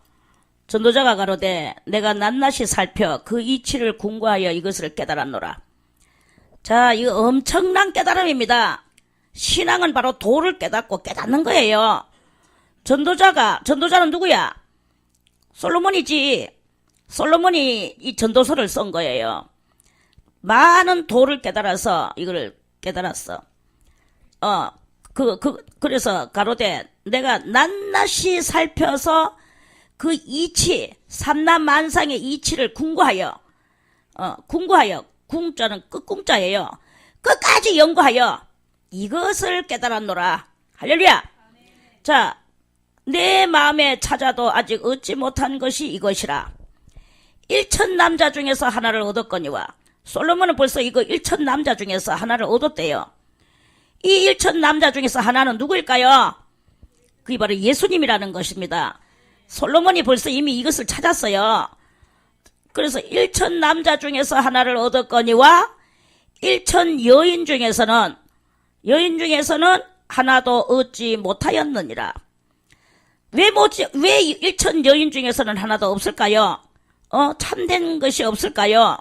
전도자가 가로되 내가 낱낱이 살펴 그 이치를 궁구하여 이것을 깨달았노라. 자, 이거 엄청난 깨달음입니다. 신앙은 바로 도를 깨닫고 깨닫는 거예요. 전도자는 누구야? 솔로몬이지. 솔로몬이 이 전도서를 쓴 거예요. 많은 도를 깨달아서 이걸 깨달았어. 그래서 가로되 내가 낱낱이 살펴서 그 이치, 삼라만상의 이치를 궁구하여, 궁자는 끝궁자예요. 끝까지 연구하여 이것을 깨달았노라. 할렐루야. 자, 내 마음에 찾아도 아직 얻지 못한 것이 이것이라. 1천 남자 중에서 하나를 얻었거니와, 솔로몬은 벌써 이거 1천 남자 중에서 하나를 얻었대요. 이 1천 남자 중에서 하나는 누구일까요? 그게 바로 예수님이라는 것입니다. 솔로몬이 벌써 이미 이것을 찾았어요. 그래서 1천 남자 중에서 하나를 얻었거니와 1천 여인 중에서는 하나도 얻지 못하였느니라. 왜 1천 여인 중에서는 하나도 없을까요? 참된 것이 없을까요?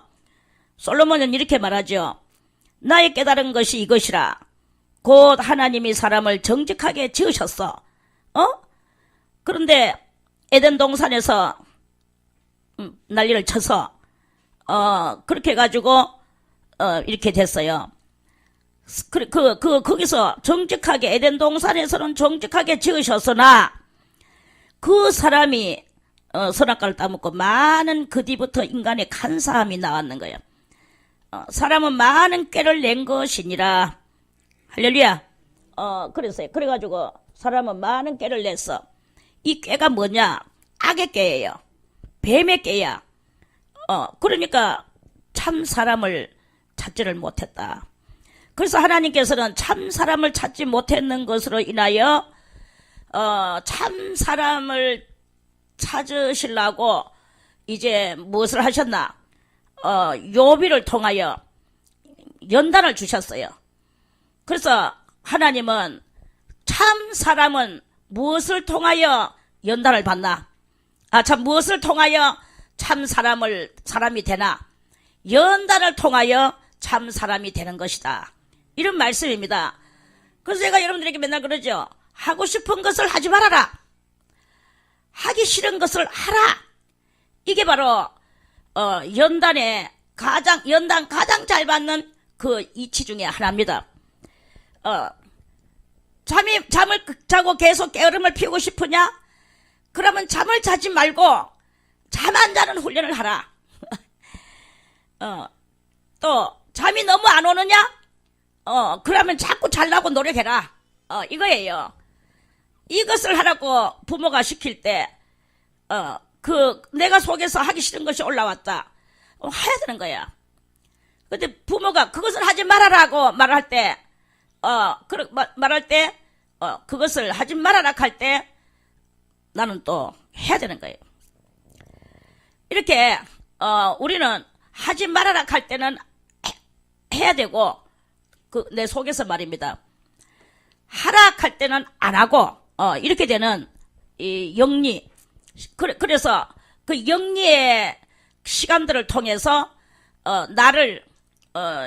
솔로몬은 이렇게 말하죠. 나의 깨달은 것이 이것이라. 곧 하나님이 사람을 정직하게 지으셨어. 그런데 에덴 동산에서 난리를 쳐서 그렇게 해가지고 이렇게 됐어요. 거기서 정직하게, 에덴 동산에서는 정직하게 지으셨으나 그 사람이 선악과를 따먹고 많은 그 뒤부터 인간의 간사함이 나왔는 거예요. 사람은 많은 꾀를 낸 것이니라. 할렐루야. 그래가지고 사람은 많은 꾀를 냈어. 이 꾀가 뭐냐? 악의 꾀예요. 뱀의 꾀야. 그러니까 참 사람을 찾지를 못했다. 그래서 하나님께서는 참 사람을 찾지 못했는 것으로 인하여 참 사람을 찾으시려고 이제 무엇을 하셨나? 욥비를 통하여 연단을 주셨어요. 그래서 하나님은 참 사람은 무엇을 통하여 연단을 받나? 참 무엇을 통하여 참 사람이 되나? 연단을 통하여 참 사람이 되는 것이다. 이런 말씀입니다. 그래서 제가 여러분들에게 맨날 그러죠. 하고 싶은 것을 하지 말아라. 하기 싫은 것을 하라. 이게 바로 연단 가장 잘 받는 그 이치 중에 하나입니다. 잠을 자고 계속 게으름을 피우고 싶으냐? 그러면 잠을 자지 말고 잠 안 자는 훈련을 하라. 또 잠이 너무 안 오느냐? 그러면 자꾸 자려고 노력해라. 이거예요. 이것을 하라고 부모가 시킬 때, 내가 속에서 하기 싫은 것이 올라왔다. 해야 되는 거야. 근데 부모가 그것을 하지 말아라고 말할 때, 그것을 하지 말아라 할 때, 나는 또 해야 되는 거예요. 이렇게, 우리는 하지 말아라 할 때는 해야 되고, 내 속에서 말입니다. 하라 할 때는 안 하고, 이렇게 되는, 이 영리. 그래서 그 영리의 시간들을 통해서, 나를,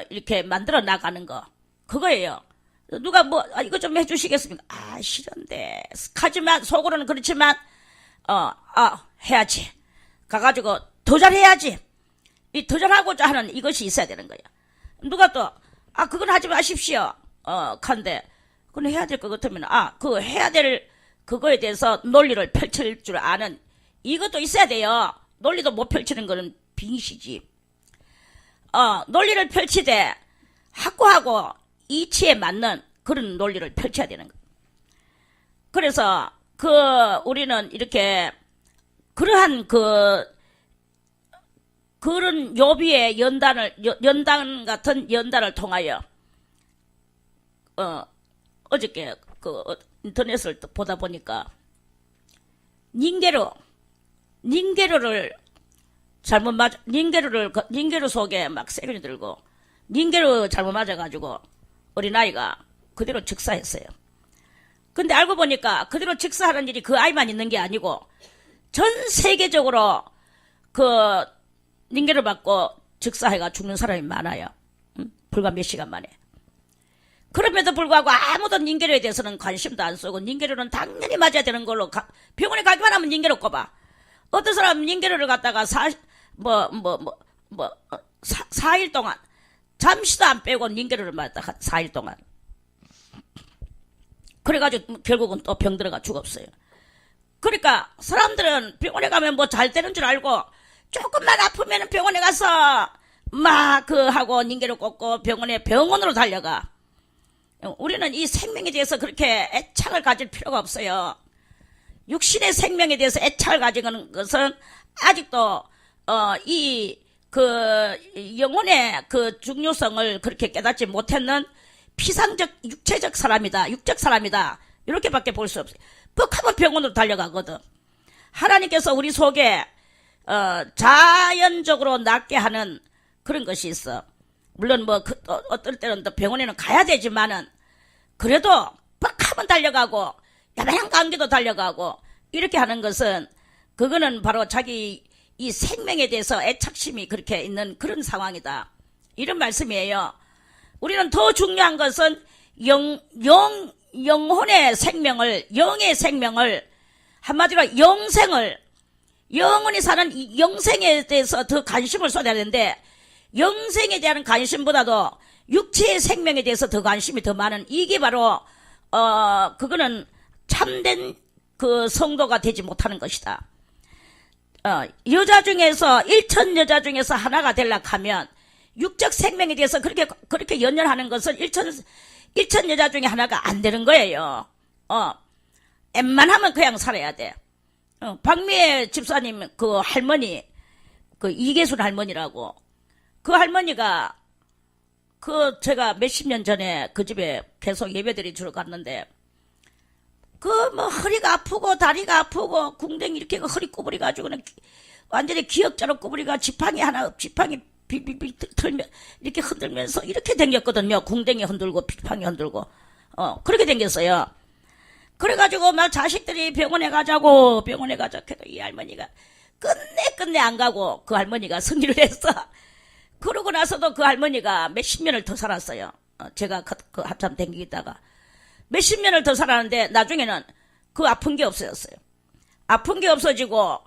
이렇게 만들어 나가는 거. 그거예요. 누가 이거 좀 해주시겠습니까? 싫은데. 하지만, 속으로는 그렇지만, 해야지. 가가지고, 도전해야지. 이 도전하고자 하는 이것이 있어야 되는 거야. 누가 또, 그건 하지 마십시오. 간데, 그건 해야 될 것 같으면, 그거 해야 될, 그거에 대해서 논리를 펼칠 줄 아는, 이것도 있어야 돼요. 논리도 못 펼치는 거는 빙시지. 논리를 펼치되, 확고하고 이치에 맞는 그런 논리를 펼쳐야 되는 거. 그래서, 우리는 이렇게, 그러한 그런 욥비의 연단 같은 연단을 통하여, 어저께 인터넷을 보다 보니까, 닌게루를 닌게루 속에 막 세균이 들고, 닌게루 잘못 맞아가지고, 어린아이가 그대로 즉사했어요. 근데 알고 보니까 그대로 즉사하는 일이 그 아이만 있는 게 아니고, 전 세계적으로 닌게루 맞고 즉사해가 죽는 사람이 많아요. 불과 몇 시간 만에. 그럼에도 불구하고 아무도 닌게루에 대해서는 관심도 안 쓰고, 닌게루는 당연히 맞아야 되는 걸로 병원에 가기만 하면 닌게루 꼽아. 어떤 사람은 닌게루를 갖다가 4일 동안 잠시도 안 빼고 닌게루를 맞았다. 4일 동안. 그래가지고 결국은 또 병 들어가 죽었어요. 그러니까 사람들은 병원에 가면 잘 되는 줄 알고, 조금만 아프면 병원에 가서 하고 닌게루 꽂고 병원으로 달려가. 우리는 이 생명에 대해서 그렇게 애착을 가질 필요가 없어요. 육신의 생명에 대해서 애착을 가지는 것은 아직도 영혼의 그 중요성을 그렇게 깨닫지 못했는 피상적 육체적 사람이다. 육적 사람이다. 이렇게밖에 볼 수 없어요. 뻑하면 병원으로 달려가거든. 하나님께서 우리 속에 자연적으로 낫게 하는 그런 것이 있어. 물론 어떨 때는 또 병원에는 가야 되지만은, 그래도 뻑하면 달려가고, 야만한 감기도 달려가고, 이렇게 하는 것은, 그거는 바로 자기 이 생명에 대해서 애착심이 그렇게 있는 그런 상황이다. 이런 말씀이에요. 우리는 더 중요한 것은 영혼의 생명을, 영의 생명을, 한마디로 영생을, 영원히 사는 이 영생에 대해서 더 관심을 쏟아야 되는데, 영생에 대한 관심보다도 육체의 생명에 대해서 더 관심이 더 많은, 이게 바로 그거는 참된 그 성도가 되지 못하는 것이다. 여자 중에서 1천 여자 중에서 하나가 되려고 하면 육적 생명에 대해서 그렇게 연연하는 것은 1천 여자 중에 하나가 안 되는 거예요. 웬만하면 그냥 살아야 돼. 박미애 집사님 그 할머니, 그 이계순 할머니라고, 그 할머니가 제가 몇십 년 전에 그 집에 계속 예배드리 주러 갔는데, 허리가 아프고, 다리가 아프고, 궁뎅이 이렇게 허리 구부리가지고, 완전히 기역자로 구부리가 지팡이 빅빅빅 틀면, 이렇게 흔들면서 이렇게 댕겼거든요. 궁뎅이 흔들고, 지팡이 흔들고. 그렇게 댕겼어요. 그래가지고 막 자식들이 병원에 가자고 해도 이 할머니가 끝내 안 가고 그 할머니가 승리를 했어. 그러고 나서도 그 할머니가 몇십 년을 더 살았어요. 제가 그 한참 댕기다가 몇십 년을 더 살았는데 나중에는 그 아픈 게 없어졌어요. 아픈 게 없어지고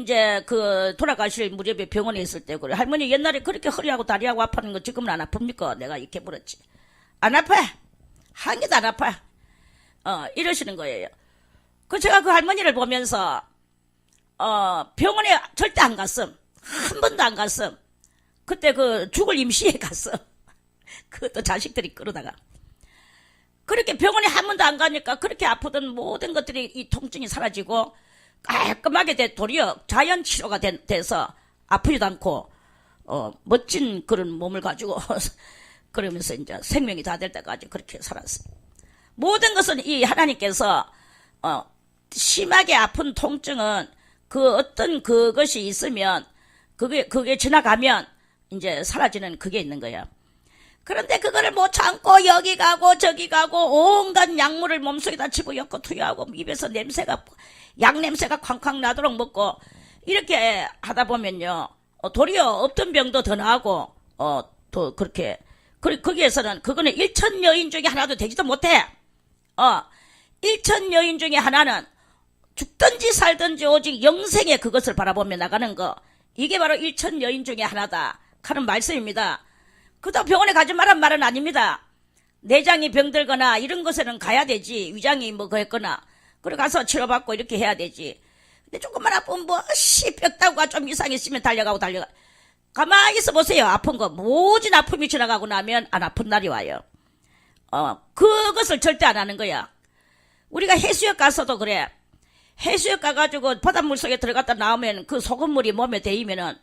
이제 돌아가실 무렵에 병원에 있을 때 그래 할머니 옛날에 그렇게 허리하고 다리하고 아파하는 거 지금은 안 아픕니까? 내가 이렇게 물었지. 안 아파. 한 개도 안 아파. 이러시는 거예요. 제가 그 할머니를 보면서, 병원에 절대 안 갔음. 한 번도 안 갔음. 그때 죽을 임시에 갔어. 그것도 자식들이 끌어다가. 그렇게 병원에 한 번도 안 가니까 그렇게 아프던 모든 것들이 이 통증이 사라지고 깔끔하게 도리어 자연 치료가 돼서 아프지도 않고, 멋진 그런 몸을 가지고 그러면서 이제 생명이 다 될 때까지 그렇게 살았어요. 모든 것은 이 하나님께서 심하게 아픈 통증은 어떤 그것이 있으면 그게 지나가면 이제 사라지는 그게 있는 거야. 그런데 그거를 못 참고 여기 가고 저기 가고 온갖 약물을 몸속에다 집어넣고 투여하고 입에서 약 냄새가 쾅쾅 나도록 먹고 이렇게 하다 보면요 도리어 없던 병도 더 나고 더 그렇게 거기에서는 그거는 일천 여인 중에 하나도 되지도 못해. 일천 여인 중에 하나는 죽든지 살든지 오직 영생의 그것을 바라보며 나가는 거. 이게 바로 일천 여인 중에 하나다 하는 말씀입니다. 그렇다고 병원에 가지 말란 말은 아닙니다. 내장이 병들거나 이런 것에는 가야 되지. 위장이 그랬거나 그래 가서 치료받고 이렇게 해야 되지. 근데 조금만 아프면 뼈다구가 좀 이상했으면 달려가고 가만히 있어 보세요. 아픈 거 모진 아픔이 지나가고 나면 안 아픈 날이 와요. 그것을 절대 안 하는 거야. 우리가 해수욕 가서도 그래. 해수욕 가가지고 바닷물 속에 들어갔다 나오면 그 소금물이 몸에 데이면은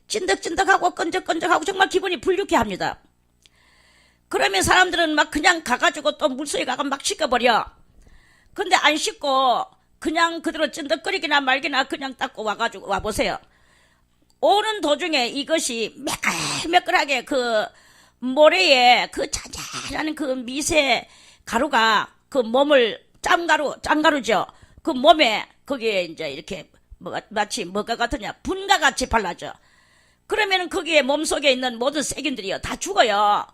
찐득찐득하고 끈적끈적하고 정말 기분이 불쾌해 합니다. 그러면 사람들은 막 그냥 가가지고 또 물속에 가가 막 씻어버려. 근데 안 씻고 그냥 그대로 찐득거리기나 말기나 그냥 닦고 와가지고 와보세요. 오는 도중에 이것이 매끌매끌하게 모래에 자잘한 미세 가루가 몸을 짱가루죠. 몸에 거기에 이제 이렇게 마치 뭐가 같으냐 분과 같이 발라져. 그러면은 거기에 몸속에 있는 모든 세균들이요 다 죽어요.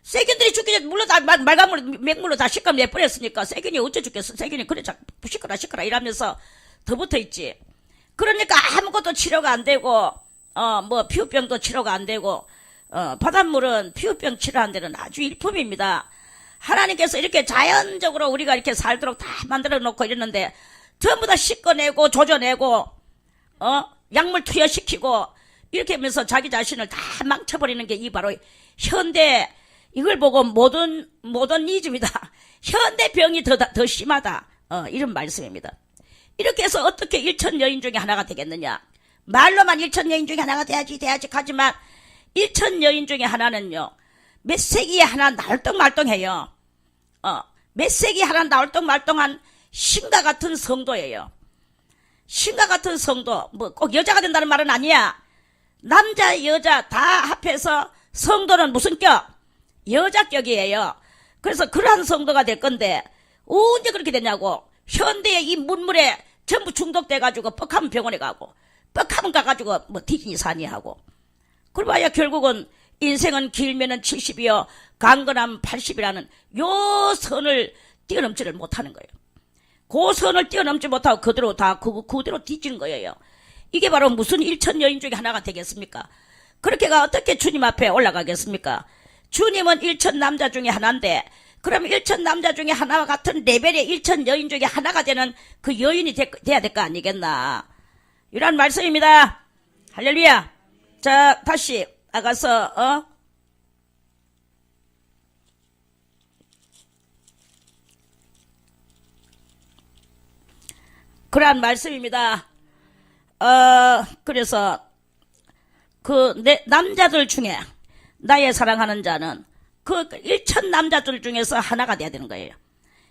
세균들이 죽기 전에 물로 다 말간물 맹물로 다 씻어 내버렸으니까 세균이 어째 죽겠어. 세균이 그래 시끄라 이러면서 더 붙어있지. 그러니까 아무것도 치료가 안 되고 피부병도 치료가 안 되고 바닷물은 피부병 치료하는 데는 아주 일품입니다. 하나님께서 이렇게 자연적으로 우리가 이렇게 살도록 다 만들어 놓고 이러는데 전부 다 씻어내고 조져내고 약물 투여시키고 이렇게 하면서 자기 자신을 다 망쳐버리는 게 이 바로 현대 이걸 보고 모더니즘이다. 현대병이 더 심하다. 이런 말씀입니다. 이렇게 해서 어떻게 일천 여인 중에 하나가 되겠느냐. 말로만 일천 여인 중에 하나가 돼야지 하지만 일천 여인 중에 하나는요. 몇 세기에 하나 날똥말똥해요. 몇 세기에 하나 날똥말똥한 신과 같은 성도예요. 신과 같은 성도, 꼭 여자가 된다는 말은 아니야. 남자, 여자 다 합해서 성도는 무슨 격? 여자격이에요. 그래서 그러한 성도가 될 건데, 언제 그렇게 되냐고. 현대의 이 문물에 전부 중독돼가지고 뻑하면 병원에 가고, 뻑하면 가가지고 뒤지니 사니 하고. 그래봐야 결국은 인생은 길면은 70이요, 강건하면 80이라는 요 선을 뛰어넘지를 못하는 거예요. 그 선을 뛰어넘지 못하고 그대로 그대로 뒤지는 거예요. 이게 바로 무슨 일천 여인 중에 하나가 되겠습니까? 그렇게가 어떻게 주님 앞에 올라가겠습니까? 주님은 일천 남자 중에 하나인데, 그럼 일천 남자 중에 하나와 같은 레벨의 일천 여인 중에 하나가 되는 그 여인이 돼야 될 거 아니겠나. 이런 말씀입니다. 할렐루야. 자, 다시 나가서 그러한 말씀입니다. 그래서 남자들 중에 나의 사랑하는 자는 그 1천 남자들 중에서 하나가 돼야 되는 거예요.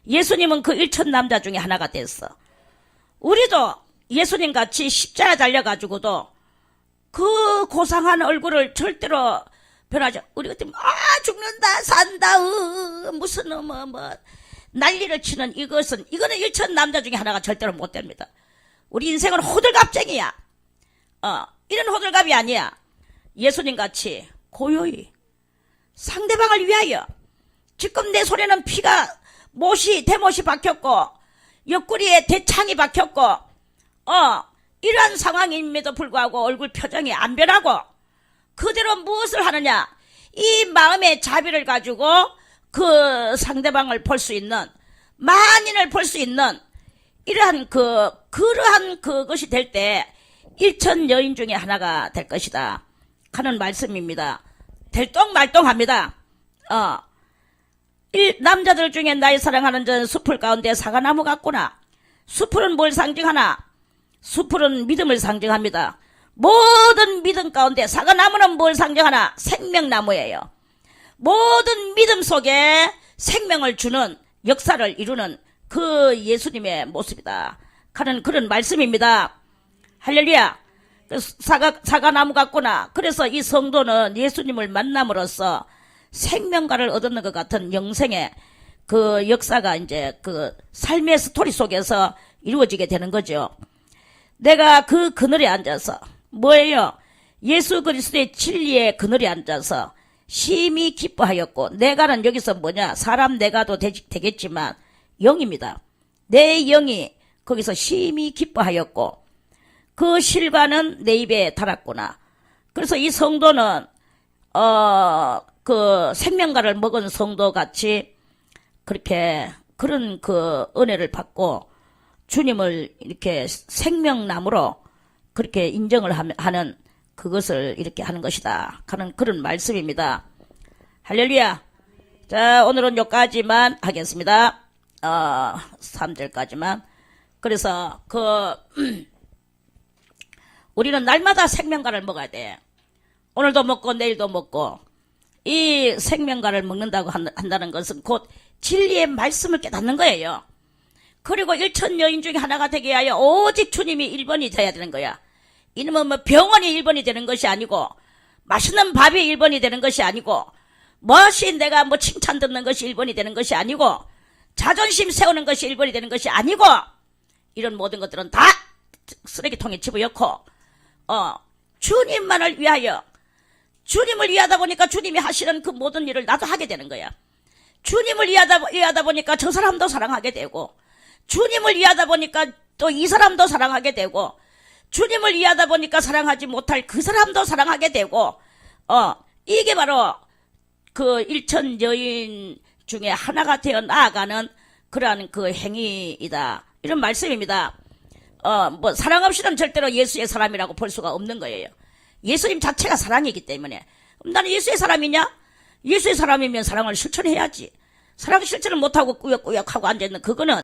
예수님은 그 1천 남자 중에 하나가 됐어. 우리도 예수님 같이 십자가 달려가지고도 그 고상한 얼굴을 절대로 변하지. 우리 같으면 죽는다 산다 무슨 난리를 치는 이거는 1천 남자 중에 하나가 절대로 못 됩니다. 우리 인생은 호들갑쟁이야. 이런 호들갑이 아니야. 예수님 같이 고요히 상대방을 위하여. 지금 내 손에는 피가 대못이 박혔고 옆구리에 대창이 박혔고 이러한 상황임에도 불구하고 얼굴 표정이 안 변하고 그대로 무엇을 하느냐, 이 마음의 자비를 가지고 그 상대방을 볼 수 있는, 만인을 볼 수 있는 이러한 그러한 그것이 될 때 1천 여인 중에 하나가 될 것이다 하는 말씀입니다. 될똥말똥합니다. 남자들 중에 나의 사랑하는 자는 숲을 가운데 사과나무 같구나. 숲은 뭘 상징하나? 숲은 믿음을 상징합니다. 모든 믿음 가운데 사과나무는 뭘 상징하나? 생명나무예요. 모든 믿음 속에 생명을 주는, 역사를 이루는 그 예수님의 모습이다 하는 그런 말씀입니다. 할렐루야. 사과나무 같구나. 그래서 이 성도는 예수님을 만남으로써 생명과를 얻는 것 같은 영생의 그 역사가 이제 그 삶의 스토리 속에서 이루어지게 되는 거죠. 내가 그 그늘에 앉아서 뭐예요? 예수 그리스도의 진리의 그늘에 앉아서 심히 기뻐하였고, 내가는 여기서 뭐냐? 사람 내가도 되겠지만 영입니다. 내 영이 거기서 심히 기뻐하였고 그 실과는 내 입에 달았구나. 그래서 이 성도는 그 생명과를 먹은 성도 같이 그렇게 그런 그 은혜를 받고 주님을 이렇게 생명나무로 그렇게 인정을 하는 그것을 이렇게 하는 것이다 하는 그런 말씀입니다. 할렐루야. 자, 오늘은 여기까지만 하겠습니다. 3절까지만. 그래서 우리는 날마다 생명과를 먹어야 돼. 오늘도 먹고 내일도 먹고. 이 생명과를 먹는다고 한다는 것은 곧 진리의 말씀을 깨닫는 거예요. 그리고 1천 여인 중에 하나가 되게 하여 오직 주님이 1번이 돼야 되는 거야. 이놈은 병원이 1번이 되는 것이 아니고, 맛있는 밥이 1번이 되는 것이 아니고, 내가 칭찬 듣는 것이 1번이 되는 것이 아니고, 자존심 세우는 것이 1번이 되는 것이 아니고, 이런 모든 것들은 다 쓰레기통에 집어넣고 주님만을 위하여, 주님을 위하다 보니까 주님이 하시는 그 모든 일을 나도 하게 되는 거야. 주님을 위하다 보니까 저 사람도 사랑하게 되고, 주님을 위하다 보니까 또 이 사람도 사랑하게 되고, 주님을 위하다 보니까 사랑하지 못할 그 사람도 사랑하게 되고, 이게 바로 그 1천 여인 중에 하나가 되어 나아가는 그러한 그 행위이다, 이런 말씀입니다. 사랑 없이는 절대로 예수의 사람이라고 볼 수가 없는 거예요. 예수님 자체가 사랑이기 때문에. 나는 예수의 사람이냐? 예수의 사람이면 사랑을 실천해야지. 사랑 실천을 못하고 꾸역꾸역하고 앉아있는 그거는